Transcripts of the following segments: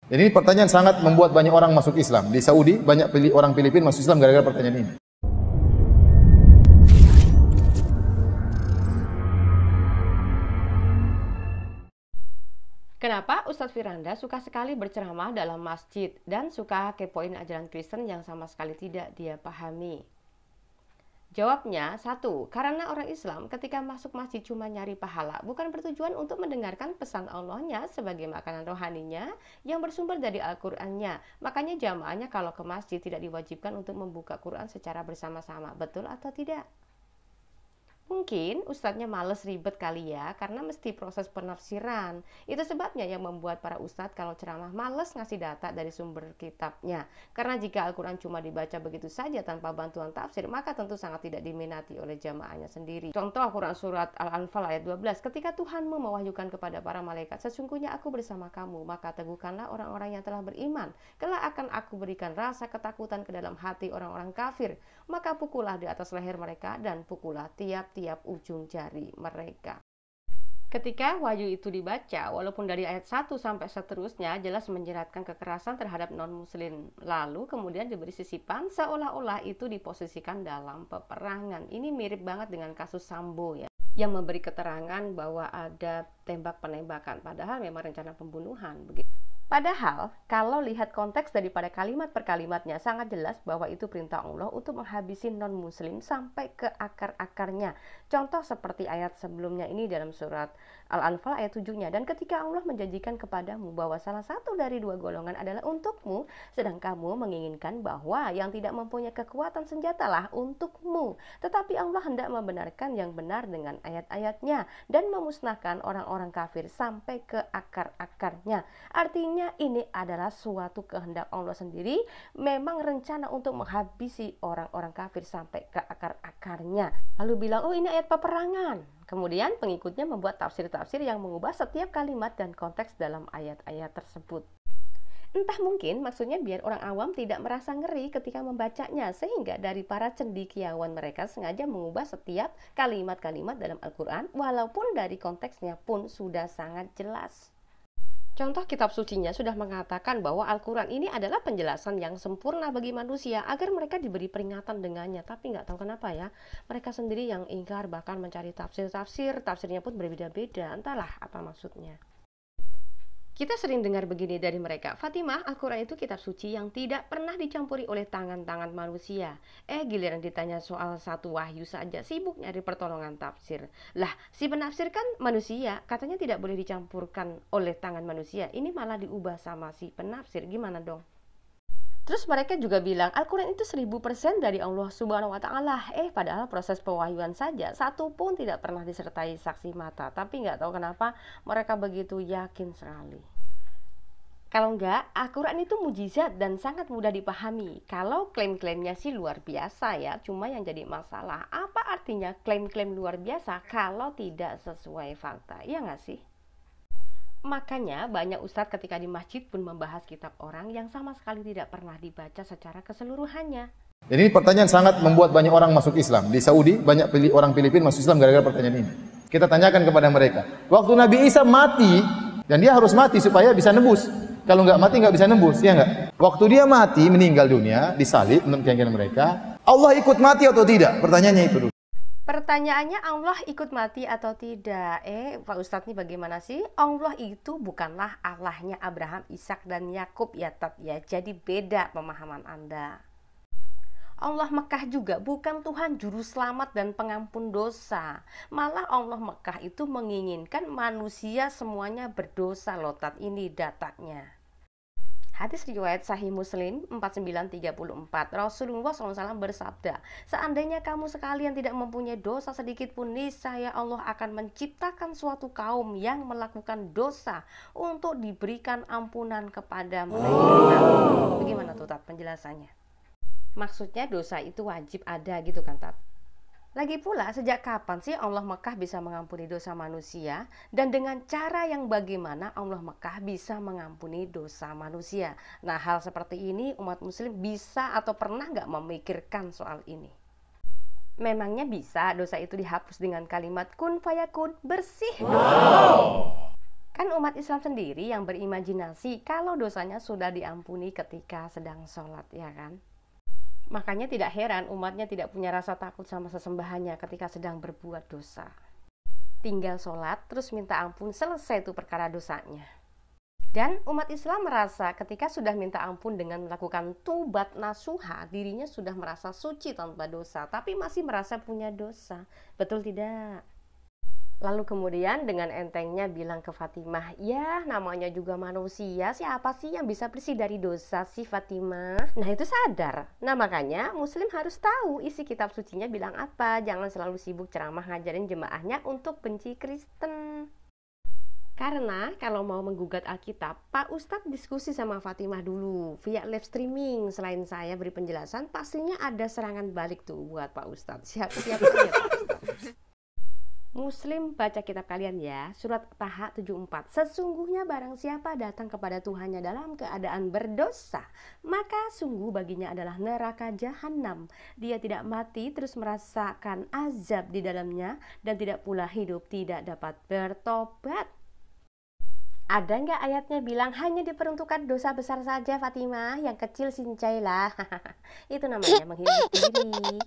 Jadi ini pertanyaan sangat membuat banyak orang masuk Islam. Di Saudi banyak orang Filipina masuk Islam gara-gara pertanyaan ini. Kenapa Ustadz Firanda suka sekali berceramah dalam masjid dan suka kepoin ajaran Kristen yang sama sekali tidak dia pahami? Jawabnya, satu, karena orang Islam ketika masuk masjid cuma nyari pahala, bukan bertujuan untuk mendengarkan pesan Allahnya sebagai makanan rohaninya yang bersumber dari Al-Qur'annya. Makanya jamaahnya kalau ke masjid tidak diwajibkan untuk membuka Quran secara bersama-sama. Betul atau tidak? Mungkin ustadznya males ribet kali ya, karena mesti proses penafsiran. Itu sebabnya yang membuat para ustadz kalau ceramah males ngasih data dari sumber kitabnya. Karena jika Al-Quran cuma dibaca begitu saja tanpa bantuan tafsir, maka tentu sangat tidak diminati oleh jamaahnya sendiri. Contoh Al-Quran surat Al-Anfal ayat 12, ketika Tuhanmu mewahyukan kepada para malaikat, sesungguhnya aku bersama kamu, maka teguhkanlah orang-orang yang telah beriman. Kelak akan aku berikan rasa ketakutan ke dalam hati orang-orang kafir, maka pukullah di atas leher mereka dan pukullah tiap ujung jari mereka. Ketika wahyu itu dibaca, walaupun dari ayat 1 sampai seterusnya jelas menjeratkan kekerasan terhadap non-muslim, lalu kemudian diberi sisipan seolah-olah itu diposisikan dalam peperangan. Ini mirip banget dengan kasus Sambo ya, yang memberi keterangan bahwa ada tembak penembakan, padahal memang rencana pembunuhan begitu. Padahal, kalau lihat konteks daripada kalimat per kalimatnya, sangat jelas bahwa itu perintah Allah untuk menghabisi non-muslim sampai ke akar-akarnya. Contoh seperti ayat sebelumnya ini dalam surat Al-Anfal ayat 7-nya. Dan ketika Allah menjanjikan kepadamu bahwa salah satu dari dua golongan adalah untukmu, sedang kamu menginginkan bahwa yang tidak mempunyai kekuatan senjatalah untukmu. Tetapi Allah hendak membenarkan yang benar dengan ayat-ayatnya dan memusnahkan orang-orang kafir sampai ke akar-akarnya. Artinya ini adalah suatu kehendak Allah sendiri, memang rencana untuk menghabisi orang-orang kafir sampai ke akar-akarnya. Lalu bilang, oh ini ayat peperangan. Kemudian pengikutnya membuat tafsir-tafsir yang mengubah setiap kalimat dan konteks dalam ayat-ayat tersebut. Entah mungkin maksudnya biar orang awam tidak merasa ngeri ketika membacanya, sehingga dari para cendekiawan mereka sengaja mengubah setiap kalimat-kalimat dalam Al-Quran walaupun dari konteksnya pun sudah sangat jelas. Contoh kitab sucinya sudah mengatakan bahwa Al-Quran ini adalah penjelasan yang sempurna bagi manusia agar mereka diberi peringatan dengannya. Tapi nggak tahu kenapa ya, mereka sendiri yang ingkar bahkan mencari tafsirnya pun berbeda-beda. Entahlah apa maksudnya. Kita sering dengar begini dari mereka, Fatimah, Al-Quran itu kitab suci yang tidak pernah dicampuri oleh tangan-tangan manusia. Giliran ditanya soal satu wahyu saja, sibuk nyari pertolongan tafsir. Lah, si penafsir kan manusia, katanya tidak boleh dicampurkan oleh tangan manusia. Ini malah diubah sama si penafsir, gimana dong? Terus mereka juga bilang Al-Quran itu 1000% dari Allah Subhanahu wa Ta'ala. Padahal proses pewahyuan saja satu pun tidak pernah disertai saksi mata. Tapi nggak tahu kenapa mereka begitu yakin sekali. Kalau enggak, Al-Quran itu mujizat dan sangat mudah dipahami. Kalau klaim-klaimnya sih luar biasa ya, cuma yang jadi masalah, apa artinya klaim-klaim luar biasa kalau tidak sesuai fakta, ya nggak sih? Makanya banyak ustadz ketika di masjid pun membahas kitab orang yang sama sekali tidak pernah dibaca secara keseluruhannya. Jadi ini pertanyaan sangat membuat banyak orang masuk Islam. Di Saudi banyak orang Filipina masuk Islam gara-gara pertanyaan ini. Kita tanyakan kepada mereka, waktu Nabi Isa mati, dan dia harus mati supaya bisa nebus. Kalau nggak mati nggak bisa nebus, ya nggak? Waktu dia mati, meninggal dunia, disalib menurut keyakinan mereka, Allah ikut mati atau tidak? Pertanyaannya itu dulu. Pertanyaannya Allah ikut mati atau tidak? Pak Ustadz nih bagaimana sih? Allah itu bukanlah Allahnya Abraham, Ishak dan Yakub ya Tat ya. Jadi beda pemahaman Anda. Allah Mekah juga bukan Tuhan juru selamat dan pengampun dosa. Malah Allah Mekah itu menginginkan manusia semuanya berdosa loh Tat, ini datanya. Hadis riwayat Sahih Muslim 4934, Rasulullah SAW bersabda, seandainya kamu sekalian tidak mempunyai dosa sedikit pun, niscaya Allah akan menciptakan suatu kaum yang melakukan dosa untuk diberikan ampunan kepada mereka. Bagaimana tuh Tat penjelasannya? Maksudnya dosa itu wajib ada gitu kan Tat? Lagi pula, sejak kapan sih Allah Mekah bisa mengampuni dosa manusia? Dan dengan cara yang bagaimana Allah Mekah bisa mengampuni dosa manusia? Nah, hal seperti ini umat muslim bisa atau pernah nggak memikirkan soal ini? Memangnya bisa dosa itu dihapus dengan kalimat kun fayakun, bersih? Wow. Kan umat Islam sendiri yang berimajinasi kalau dosanya sudah diampuni ketika sedang sholat, ya kan? Makanya tidak heran umatnya tidak punya rasa takut sama sesembahannya ketika sedang berbuat dosa. Tinggal sholat, terus minta ampun, selesai tuh perkara dosanya. Dan umat Islam merasa ketika sudah minta ampun dengan melakukan tubat nasuha, dirinya sudah merasa suci tanpa dosa, tapi masih merasa punya dosa. Betul tidak? Lalu kemudian dengan entengnya bilang ke Fatimah, ya namanya juga manusia, siapa sih yang bisa bersih dari dosa sih Fatimah? Nah itu sadar. Nah makanya muslim harus tahu isi kitab sucinya bilang apa. Jangan selalu sibuk ceramah ngajarin jemaahnya untuk benci Kristen. Karena kalau mau menggugat Alkitab, Pak Ustadz diskusi sama Fatimah dulu via live streaming. Selain saya beri penjelasan, pastinya ada serangan balik tuh buat Pak Ustadz. Siap-siap aja Pak Ustadz. Muslim baca kitab kalian ya, surat Taha 74. Sesungguhnya barang siapa datang kepada Tuhannya dalam keadaan berdosa, maka sungguh baginya adalah neraka jahanam. Dia tidak mati terus merasakan azab di dalamnya dan tidak pula hidup, tidak dapat bertobat. Ada nggak ayatnya bilang hanya diperuntukkan dosa besar saja Fatimah, yang kecil sincailah. Itu namanya menghibur diri.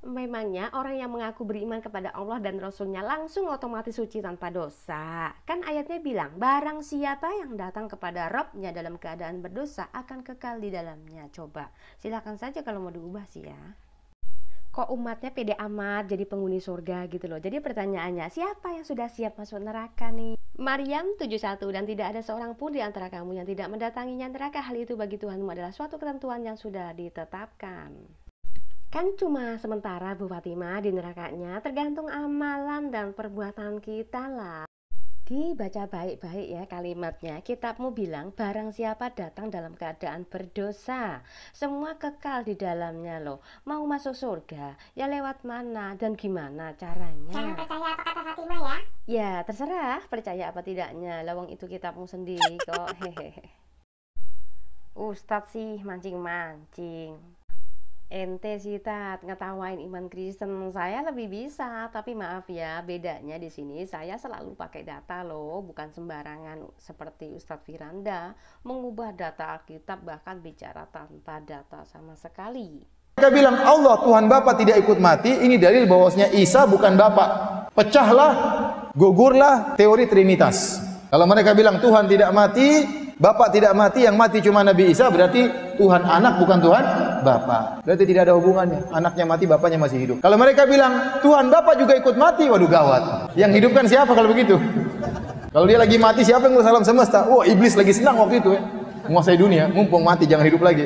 Memangnya orang yang mengaku beriman kepada Allah dan Rasulnya langsung otomatis suci tanpa dosa? Kan ayatnya bilang, barang siapa yang datang kepada Rabbnya dalam keadaan berdosa akan kekal di dalamnya. Coba, silakan saja kalau mau diubah sih ya. Kok umatnya pede amat jadi penghuni surga gitu loh. Jadi pertanyaannya, siapa yang sudah siap masuk neraka nih? Maryam 71, dan tidak ada seorang pun di antara kamu yang tidak mendatanginya neraka. Hal itu bagi Tuhanmu adalah suatu ketentuan yang sudah ditetapkan. Kan cuma sementara Bu Fatimah di nerakanya, tergantung amalan dan perbuatan kita lah. Dibaca baik-baik ya kalimatnya. Kitabmu bilang barang siapa datang dalam keadaan berdosa, semua kekal di dalamnya loh. Mau masuk surga, ya lewat mana dan gimana caranya? Jangan percaya apa kata Fatimah ya. Ya terserah percaya apa tidaknya, lawang itu kitabmu sendiri kok. Hehehe. Ustadz sih mancing-mancing. Ente sih Tat ngetawain iman Kristen, saya lebih bisa, tapi maaf ya bedanya di sini saya selalu pakai data loh, bukan sembarangan seperti Ustadz Firanda mengubah data Alkitab bahkan bicara tanpa data sama sekali. Mereka bilang Allah Tuhan Bapa tidak ikut mati, ini dalil bahwasanya Isa bukan Bapa. Pecahlah, gugurlah teori Trinitas. Kalau mereka bilang Tuhan tidak mati, Bapa tidak mati, yang mati cuma Nabi Isa, berarti Tuhan anak bukan Tuhan Bapa. Berarti tidak ada hubungannya. Anaknya mati, bapaknya masih hidup. Kalau mereka bilang Tuhan Bapa juga ikut mati, waduh gawat. Yang hidupkan siapa kalau begitu? Kalau dia lagi mati, siapa yang salam semesta? Oh, iblis lagi senang waktu itu ya. Menguasai dunia, mumpung mati jangan hidup lagi.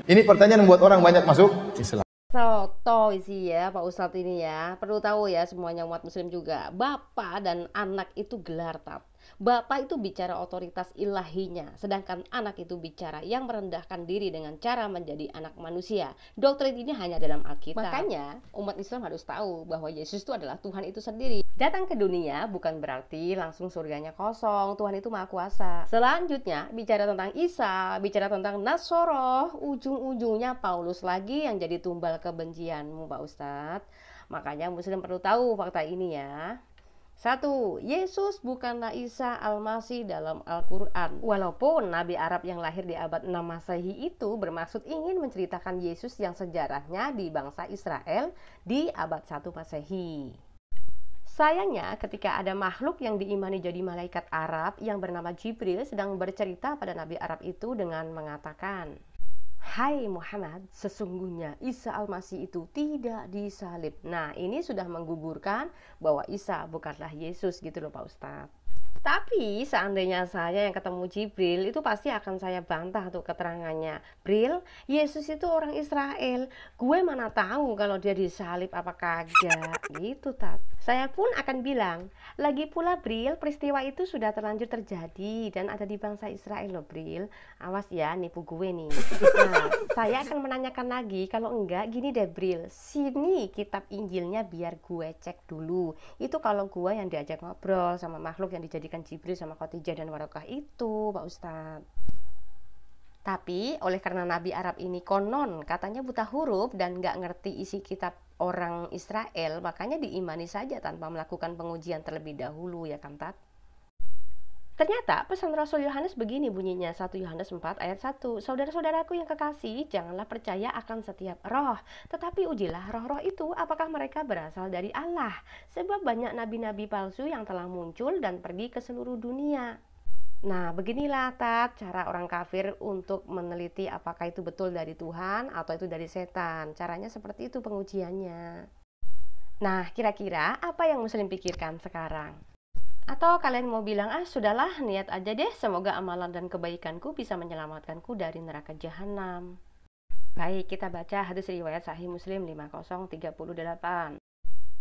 Ini pertanyaan yang membuat orang banyak masuk Islam. Soto sih ya Pak Ustadz ini ya. Perlu tahu ya semuanya umat muslim juga, Bapak dan anak itu gelar Tat. Bapak itu bicara otoritas ilahinya, sedangkan anak itu bicara yang merendahkan diri dengan cara menjadi anak manusia. Doktrin ini hanya dalam Alkitab. Makanya umat Islam harus tahu bahwa Yesus itu adalah Tuhan itu sendiri. Datang ke dunia bukan berarti langsung surganya kosong. Tuhan itu Maha Kuasa. Selanjutnya bicara tentang Isa, bicara tentang Nasoroh, ujung-ujungnya Paulus lagi yang jadi tumbal kebencianmu Pak Ustadz. Makanya muslim perlu tahu fakta ini ya. 1. Yesus bukanlah Isa Al-Masih dalam Al-Quran. Walaupun Nabi Arab yang lahir di abad 6 Masehi itu bermaksud ingin menceritakan Yesus yang sejarahnya di bangsa Israel di abad 1 Masehi. Sayangnya ketika ada makhluk yang diimani jadi malaikat Arab yang bernama Jibril sedang bercerita pada Nabi Arab itu dengan mengatakan, Hai Muhammad, sesungguhnya Isa Al-Masih itu tidak disalib. Nah, ini sudah menggugurkan bahwa Isa bukanlah Yesus gitu loh Pak Ustadz. Tapi seandainya saya yang ketemu Jibril, itu pasti akan saya bantah tuh keterangannya. Bril, Yesus itu orang Israel. Gue mana tahu kalau dia disalib apa kagak. Gitu Tat. Saya pun akan bilang, lagi pula Bril, peristiwa itu sudah terlanjur terjadi dan ada di bangsa Israel loh Bril. Awas ya nipu gue nih. Nah, saya akan menanyakan lagi, kalau enggak gini deh Bril, sini kitab Injilnya biar gue cek dulu. Itu kalau gue yang diajak ngobrol sama makhluk yang dijadikan Jibril sama Khadijah dan Warokah itu Pak Ustadz. Tapi oleh karena Nabi Arab ini konon katanya buta huruf dan gak ngerti isi kitab orang Israel, makanya diimani saja tanpa melakukan pengujian terlebih dahulu ya kan Tat. Ternyata pesan Rasul Yohanes begini bunyinya, 1 Yohanes 4 ayat 1. Saudara-saudaraku yang kekasih, janganlah percaya akan setiap roh, tetapi ujilah roh-roh itu apakah mereka berasal dari Allah. Sebab banyak nabi-nabi palsu yang telah muncul dan pergi ke seluruh dunia. Nah, beginilah cara orang kafir untuk meneliti apakah itu betul dari Tuhan atau itu dari setan. Caranya seperti itu pengujiannya. Nah, kira-kira apa yang Muslim pikirkan sekarang? Atau kalian mau bilang, sudahlah, niat aja deh, semoga amalan dan kebaikanku bisa menyelamatkanku dari neraka jahanam. Baik, kita baca hadis riwayat Sahih Muslim 5038.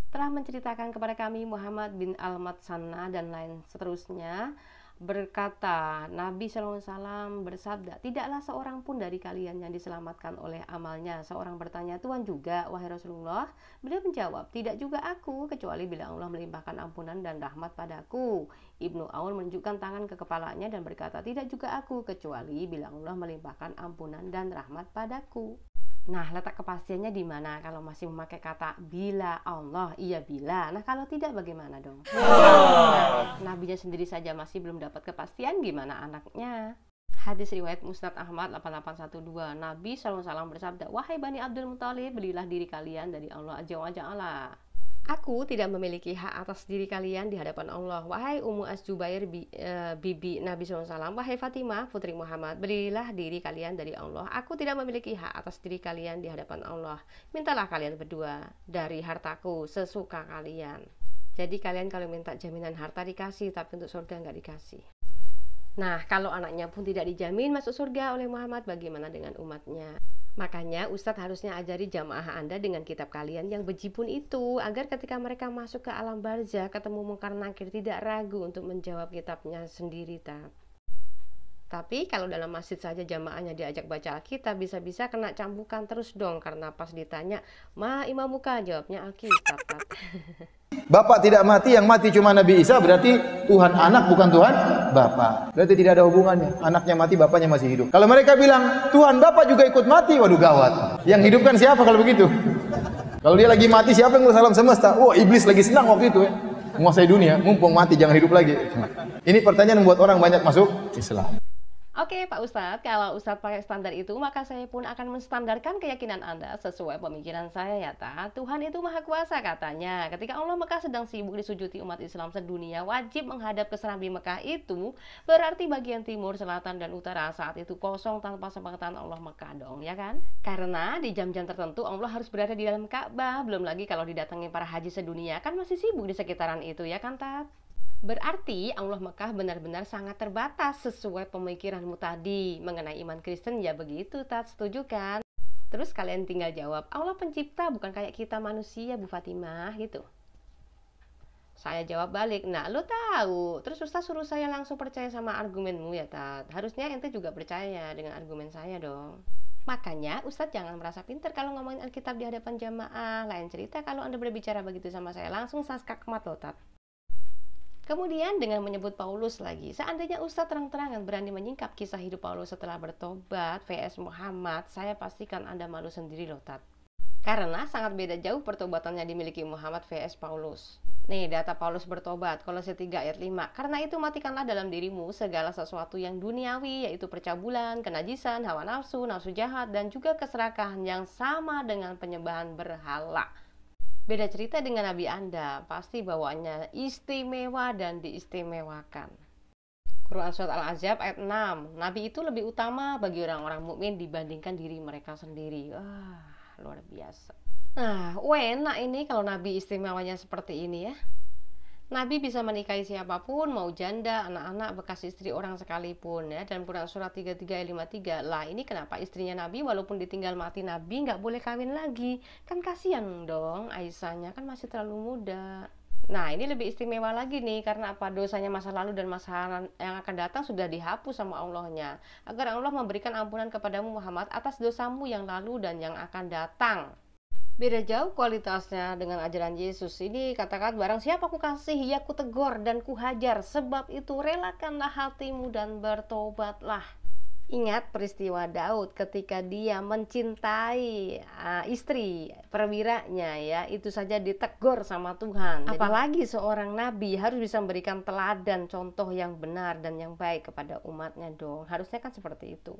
Telah menceritakan kepada kami Muhammad bin Al-Matsanna dan lain seterusnya, berkata, Nabi SAW bersabda, tidaklah seorang pun dari kalian yang diselamatkan oleh amalnya. Seorang bertanya, Tuhan juga, wahai Rasulullah? Beliau menjawab, tidak juga aku, kecuali bila Allah melimpahkan ampunan dan rahmat padaku. Ibnu Aun menunjukkan tangan ke kepalanya dan berkata, tidak juga aku, kecuali bila Allah melimpahkan ampunan dan rahmat padaku. Nah, letak kepastiannya di mana? Kalau masih memakai kata bila Allah, iya bila. Nah, kalau tidak bagaimana dong? Nah, nabinya sendiri saja masih belum dapat kepastian, gimana anaknya? Hadis riwayat Musnad Ahmad 8812. Nabi SAW bersabda, wahai Bani Abdul Muthalib, belilah diri kalian dari Allah Azza wa Jalla. Aku tidak memiliki hak atas diri kalian di hadapan Allah. Wahai Ummu Az-Zubair bibi Nabi SAW, wahai Fatimah putri Muhammad, berilah diri kalian dari Allah. Aku tidak memiliki hak atas diri kalian di hadapan Allah. Mintalah kalian berdua dari hartaku sesuka kalian. Jadi kalian kalau minta jaminan harta dikasih, tapi untuk surga nggak dikasih. Nah, kalau anaknya pun tidak dijamin masuk surga oleh Muhammad, bagaimana dengan umatnya? Makanya Ustadz harusnya ajari jamaah Anda dengan kitab kalian yang bejibun itu, agar ketika mereka masuk ke alam barzah ketemu mungkar nakir tidak ragu untuk menjawab kitabnya sendiri. Tapi kalau dalam masjid saja jamaahnya diajak baca Alkitab, bisa-bisa kena cambukan terus dong, karena pas ditanya, ma imamuka, jawabnya Alkitab. Bapak tidak mati, yang mati cuma Nabi Isa, berarti Tuhan anak bukan Tuhan Bapak. Berarti tidak ada hubungannya. Anaknya mati, bapaknya masih hidup. Kalau mereka bilang Tuhan Bapak juga ikut mati, waduh gawat. Yang hidupkan siapa kalau begitu? Kalau dia lagi mati, siapa yang salam semesta? Oh, iblis lagi senang waktu itu ya. Menguasai dunia, mumpung mati jangan hidup lagi. Ini pertanyaan membuat orang banyak masuk Islam. Oke Pak Ustadz, kalau Ustadz pakai standar itu, maka saya pun akan menstandarkan keyakinan Anda sesuai pemikiran saya ya Tuhan itu Maha Kuasa katanya. Ketika Allah Mekah sedang sibuk disujuti umat Islam sedunia, wajib menghadap ke Serambi Mekah itu berarti bagian timur, selatan, dan utara saat itu kosong tanpa sepengetahuan Allah Mekah dong, ya kan? Karena di jam-jam tertentu Allah harus berada di dalam Ka'bah, belum lagi kalau didatangi para haji sedunia kan masih sibuk di sekitaran itu ya kan Tat? Berarti Allah Mekah benar-benar sangat terbatas sesuai pemikiranmu tadi mengenai iman Kristen, ya begitu Tat, setuju kan? Terus kalian tinggal jawab, Allah pencipta bukan kayak kita manusia Bu Fatimah gitu. Saya jawab balik, nah lo tahu. Terus Ustaz suruh saya langsung percaya sama argumenmu ya Tat. Harusnya ente juga percaya dengan argumen saya dong. Makanya Ustadz jangan merasa pintar kalau ngomongin Alkitab di hadapan jamaah. Lain cerita kalau Anda berbicara begitu sama saya, langsung saskakmat lo Tat. Kemudian dengan menyebut Paulus lagi, seandainya Ustadz terang-terangan berani menyingkap kisah hidup Paulus setelah bertobat vs Muhammad, saya pastikan Anda malu sendiri loh Tat. Karena sangat beda jauh pertobatannya dimiliki Muhammad vs Paulus. Nih data Paulus bertobat, Kolose 3 ayat 5. Karena itu matikanlah dalam dirimu segala sesuatu yang duniawi, yaitu percabulan, kenajisan, hawa nafsu, nafsu jahat, dan juga keserakahan yang sama dengan penyembahan berhala. Beda cerita dengan Nabi Anda, pasti bawaannya istimewa dan diistimewakan. Quran Surat Al-Ahzab ayat 6, Nabi itu lebih utama bagi orang-orang mukmin dibandingkan diri mereka sendiri. Luar biasa. Nah, enak ini kalau Nabi istimewanya seperti ini ya. Nabi bisa menikahi siapapun, mau janda, anak-anak, bekas istri orang sekalipun ya. Dan Quran Surat 33 ayat 53, lah ini kenapa istrinya Nabi walaupun ditinggal mati Nabi nggak boleh kawin lagi? Kan kasihan dong Aisyahnya, kan masih terlalu muda. Nah ini lebih istimewa lagi nih, karena apa? Dosanya masa lalu dan masa yang akan datang sudah dihapus sama Allahnya, agar Allah memberikan ampunan kepadamu Muhammad atas dosamu yang lalu dan yang akan datang. Beda jauh kualitasnya dengan ajaran Yesus. Ini katakan barang siapa ku kasih, ya ku tegur dan ku hajar. Sebab itu relakanlah hatimu dan bertobatlah. Ingat peristiwa Daud ketika dia mencintai istri perwiranya ya, itu saja ditegur sama Tuhan. Apalagi seorang nabi harus bisa memberikan teladan, contoh yang benar dan yang baik kepada umatnya dong. Harusnya kan seperti itu.